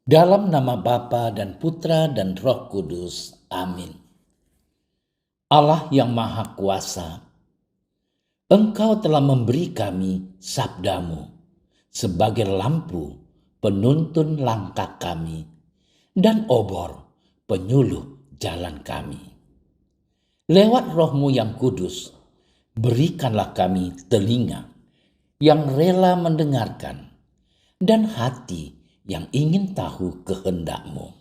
Dalam nama Bapa dan Putra dan Roh Kudus. Amin. Allah yang Maha Kuasa, Engkau telah memberi kami sabdamu sebagai lampu penuntun langkah kami dan obor penyuluh jalan kami. Lewat Roh-Mu yang kudus, berikanlah kami telinga yang rela mendengarkan dan hati yang ingin tahu kehendak-Mu,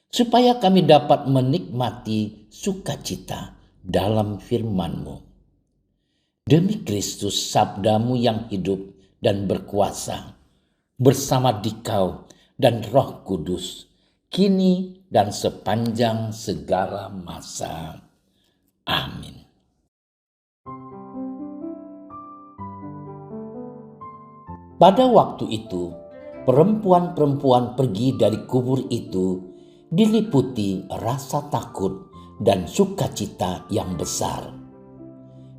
supaya kami dapat menikmati sukacita dalam firman-Mu. Demi Kristus sabda-Mu yang hidup dan berkuasa, bersama Dikau dan Roh Kudus, kini dan sepanjang segala masa. Amin. Pada waktu itu, perempuan-perempuan pergi dari kubur itu diliputi rasa takut dan sukacita yang besar.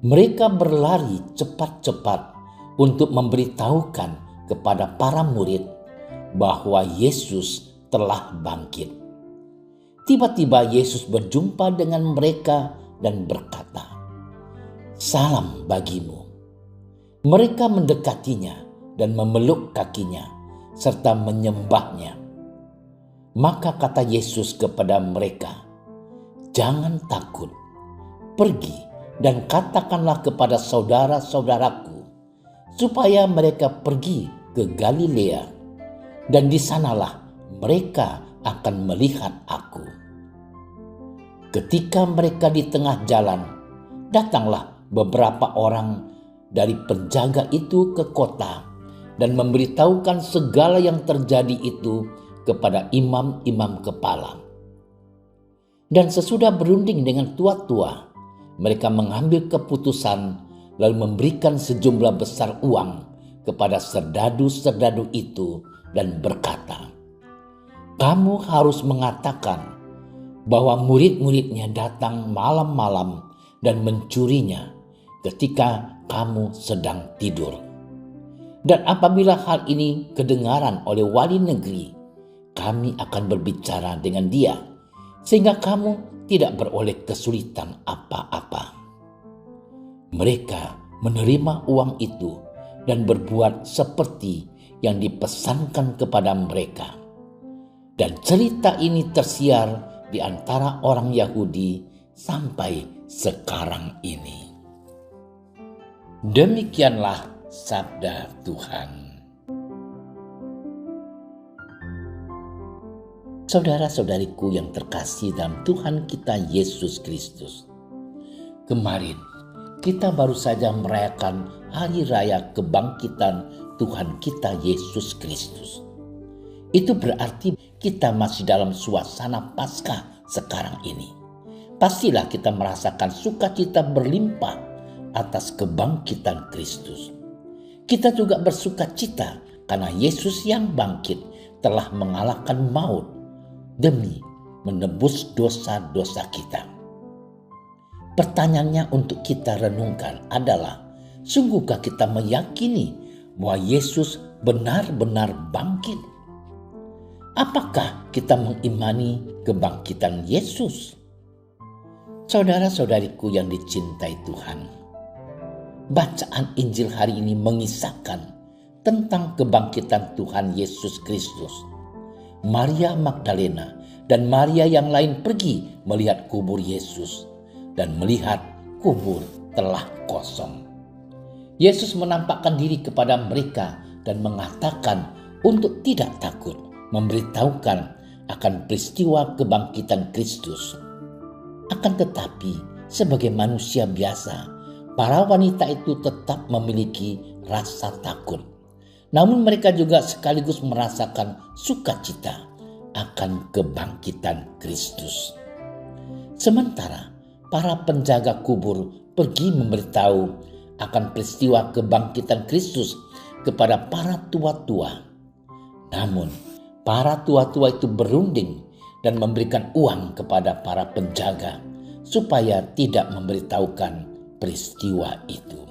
Mereka berlari cepat-cepat untuk memberitahukan kepada para murid bahwa Yesus telah bangkit. Tiba-tiba Yesus berjumpa dengan mereka dan berkata, "Salam bagimu." Mereka mendekatinya dan memeluk kakinya serta menyembahnya. Maka kata Yesus kepada mereka, "Jangan takut. Pergi dan katakanlah kepada saudara-saudaraku supaya mereka pergi ke Galilea, dan di sanalah mereka akan melihat aku." Ketika mereka di tengah jalan, datanglah beberapa orang dari penjaga itu ke kota dan memberitahukan segala yang terjadi itu kepada imam-imam kepala. Dan sesudah berunding dengan tua-tua, mereka mengambil keputusan lalu memberikan sejumlah besar uang kepada serdadu-serdadu itu dan berkata, "Kamu harus mengatakan bahwa murid-muridnya datang malam-malam dan mencurinya ketika kamu sedang tidur. Dan apabila hal ini kedengaran oleh wali negeri, kami akan berbicara dengan dia, sehingga kamu tidak beroleh kesulitan apa-apa." Mereka menerima uang itu dan berbuat seperti yang dipesankan kepada mereka. Dan cerita ini tersiar di antara orang Yahudi sampai sekarang ini. Demikianlah sabda Tuhan. Saudara-saudariku yang terkasih dalam Tuhan kita Yesus Kristus, kemarin kita baru saja merayakan hari raya kebangkitan Tuhan kita Yesus Kristus. Itu berarti kita masih dalam suasana Paskah sekarang ini. Pastilah kita merasakan sukacita berlimpah atas kebangkitan Kristus. Kita juga bersukacita karena Yesus yang bangkit telah mengalahkan maut demi menebus dosa-dosa kita. Pertanyaannya untuk kita renungkan adalah, sungguhkah kita meyakini bahwa Yesus benar-benar bangkit? Apakah kita mengimani kebangkitan Yesus? Saudara-saudariku yang dicintai Tuhan, bacaan Injil hari ini mengisahkan tentang kebangkitan Tuhan Yesus Kristus. Maria Magdalena dan Maria yang lain pergi melihat kubur Yesus dan melihat kubur telah kosong. Yesus menampakkan diri kepada mereka dan mengatakan untuk tidak takut, memberitahukan akan peristiwa kebangkitan Kristus. Akan tetapi, sebagai manusia biasa, para wanita itu tetap memiliki rasa takut. Namun mereka juga sekaligus merasakan sukacita akan kebangkitan Kristus. Sementara para penjaga kubur pergi memberitahu akan peristiwa kebangkitan Kristus kepada para tua-tua. Namun, para tua-tua itu berunding dan memberikan uang kepada para penjaga supaya tidak memberitahukan peristiwa itu.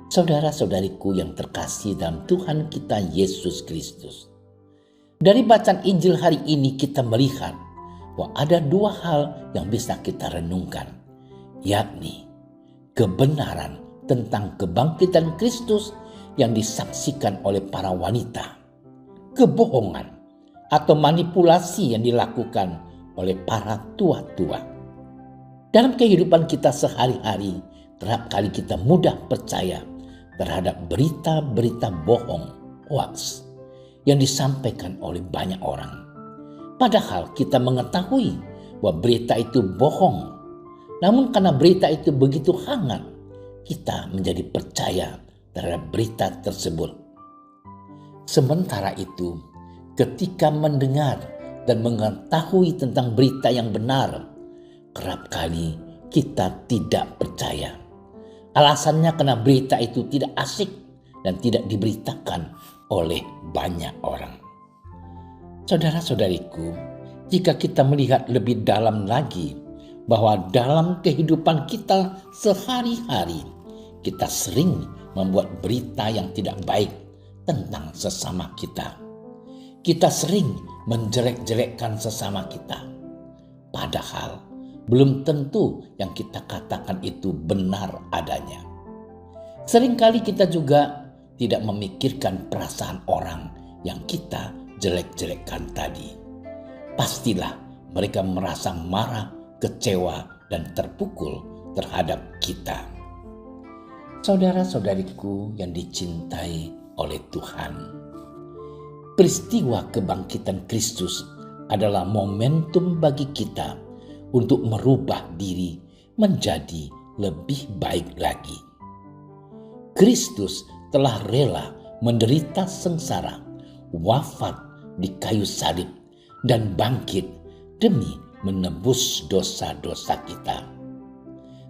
Saudara-saudariku yang terkasih dalam Tuhan kita Yesus Kristus, Dari bacaan Injil hari ini kita melihat bahwa ada dua hal yang bisa kita renungkan, yakni kebenaran tentang kebangkitan Kristus yang disaksikan oleh para wanita, kebohongan atau manipulasi yang dilakukan oleh para tua-tua. Dalam kehidupan kita sehari-hari, kerap kali kita mudah percaya terhadap berita-berita bohong, hoaks, yang disampaikan oleh banyak orang. Padahal kita mengetahui bahwa berita itu bohong. Namun karena berita itu begitu hangat, kita menjadi percaya terhadap berita tersebut. Sementara itu, ketika mendengar dan mengetahui tentang berita yang benar, kerap kali kita tidak percaya. Alasannya karena berita itu tidak asik dan tidak diberitakan oleh banyak orang. Saudara-saudariku, jika kita melihat lebih dalam lagi bahwa dalam kehidupan kita sehari-hari, kita sering membuat berita yang tidak baik tentang sesama kita. Kita sering menjelek-jelekkan sesama kita. Padahal belum tentu yang kita katakan itu benar adanya. Seringkali kita juga tidak memikirkan perasaan orang yang kita jelek-jelekkan tadi. Pastilah mereka merasa marah, kecewa, dan terpukul terhadap kita. Saudara-saudariku yang dicintai oleh Tuhan, peristiwa kebangkitan Kristus adalah momentum bagi kita untuk merubah diri menjadi lebih baik lagi. Kristus telah rela menderita sengsara, wafat di kayu salib, dan bangkit demi menebus dosa-dosa kita.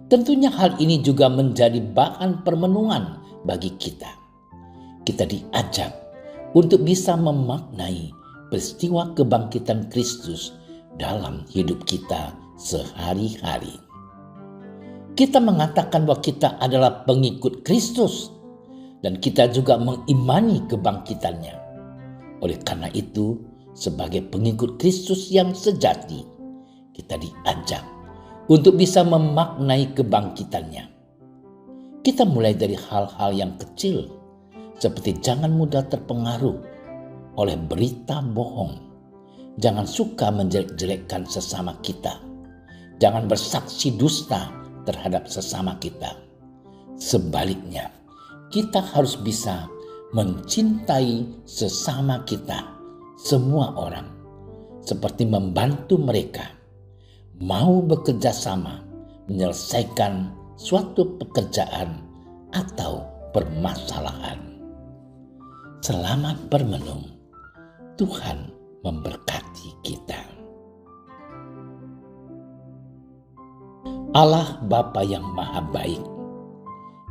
Tentunya hal ini juga menjadi bahan permenungan bagi kita. Kita diajak untuk bisa memaknai peristiwa kebangkitan Kristus dalam hidup kita sehari-hari. Kita mengatakan bahwa kita adalah pengikut Kristus dan kita juga mengimani kebangkitannya. Oleh karena itu, sebagai pengikut Kristus yang sejati, kita diajak untuk bisa memaknai kebangkitannya. Kita mulai dari hal-hal yang kecil, seperti jangan mudah terpengaruh oleh berita bohong. Jangan suka menjelek-jelekkan sesama kita. Jangan bersaksi dusta terhadap sesama kita. Sebaliknya, kita harus bisa mencintai sesama kita, semua orang, seperti membantu mereka mau bekerja sama menyelesaikan suatu pekerjaan atau permasalahan. Selamat bermenung. Tuhan memberkati kita. Allah Bapa yang Maha Baik,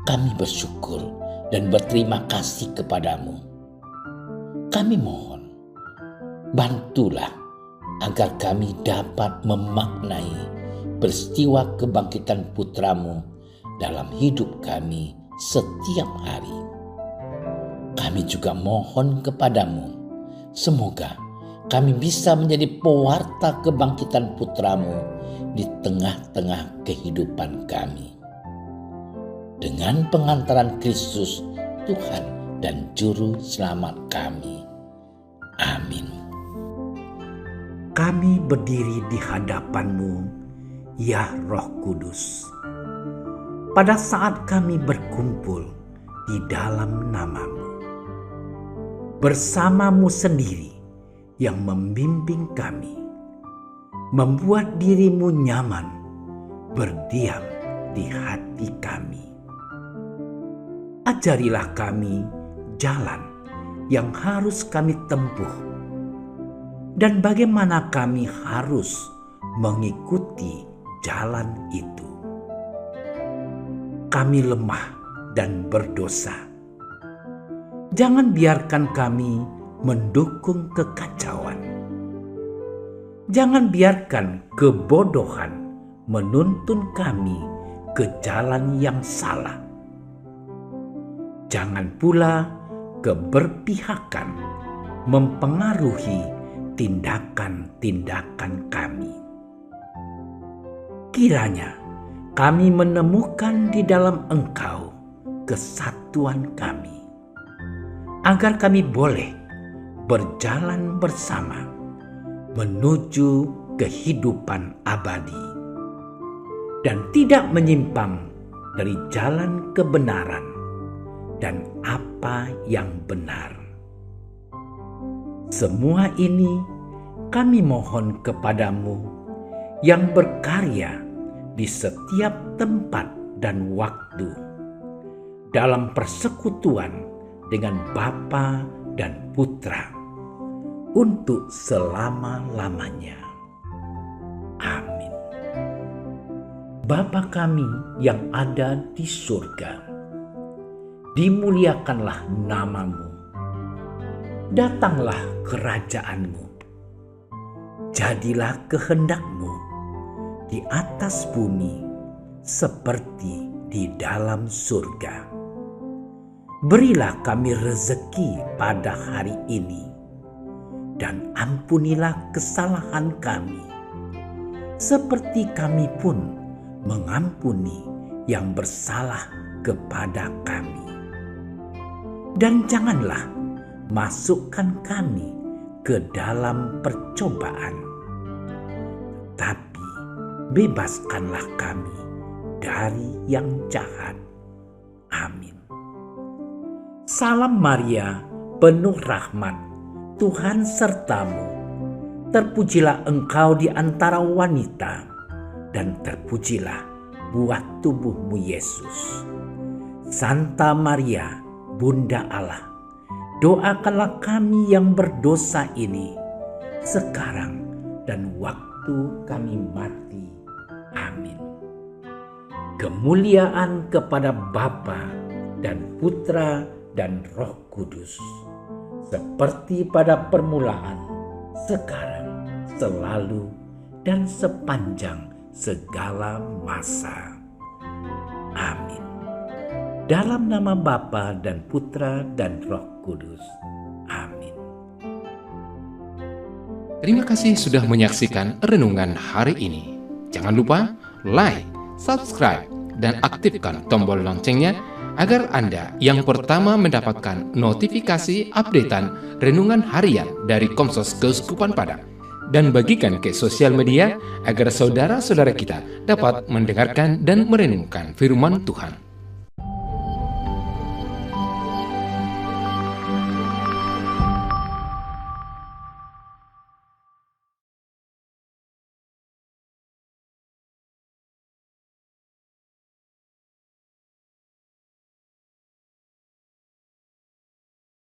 kami bersyukur dan berterima kasih kepadamu. Kami mohon, bantulah agar kami dapat memaknai peristiwa kebangkitan putramu dalam hidup kami setiap hari. Kami juga mohon kepadamu, semoga kami bisa menjadi pewarta kebangkitan putramu di tengah-tengah kehidupan kami. Dengan pengantaran Kristus, Tuhan dan Juru Selamat kami. Amin. Kami berdiri di hadapan-Mu, ya Roh Kudus. Pada saat kami berkumpul di dalam nama-Mu, bersama-Mu sendiri yang membimbing kami, membuat diri-Mu nyaman berdiam di hati kami. Ajarilah kami jalan yang harus kami tempuh dan bagaimana kami harus mengikuti jalan itu. Kami lemah dan berdosa. Jangan biarkan kami mendukung kekacauan. Jangan biarkan kebodohan menuntun kami ke jalan yang salah. Jangan pula keberpihakan mempengaruhi tindakan-tindakan kami. Kiranya kami menemukan di dalam Engkau kesatuan kami, agar kami boleh berjalan bersama menuju kehidupan abadi dan tidak menyimpang dari jalan kebenaran dan apa yang benar. Semua ini kami mohon kepadamu yang berkarya di setiap tempat dan waktu dalam persekutuan dengan Bapa dan Putra untuk selama-lamanya. Amin. Bapa kami yang ada di surga, dimuliakanlah namamu. Datanglah kerajaanmu. Jadilah kehendakmu di atas bumi seperti di dalam surga. Berilah kami rezeki pada hari ini, dan ampunilah kesalahan kami, seperti kami pun mengampuni yang bersalah kepada kami. Dan janganlah masukkan kami ke dalam percobaan, tapi bebaskanlah kami dari yang jahat. Amin. Salam Maria, penuh rahmat, Tuhan sertamu. Terpujilah engkau di antara wanita, dan terpujilah buah tubuhmu Yesus. Santa Maria, Bunda Allah, doakanlah kami yang berdosa ini, sekarang dan waktu kami mati. Amin. Kemuliaan kepada Bapa dan Putra dan Roh Kudus, seperti pada permulaan, sekarang, selalu, dan sepanjang segala masa. Amin. Dalam nama Bapa dan Putra dan Roh Kudus. Amin. Terima kasih sudah menyaksikan renungan hari ini. Jangan lupa like, subscribe, dan aktifkan tombol loncengnya agar Anda yang pertama mendapatkan notifikasi updatean renungan harian dari Komsos Keuskupan Padang. Dan bagikan ke sosial media agar saudara-saudara kita dapat mendengarkan dan merenungkan firman Tuhan.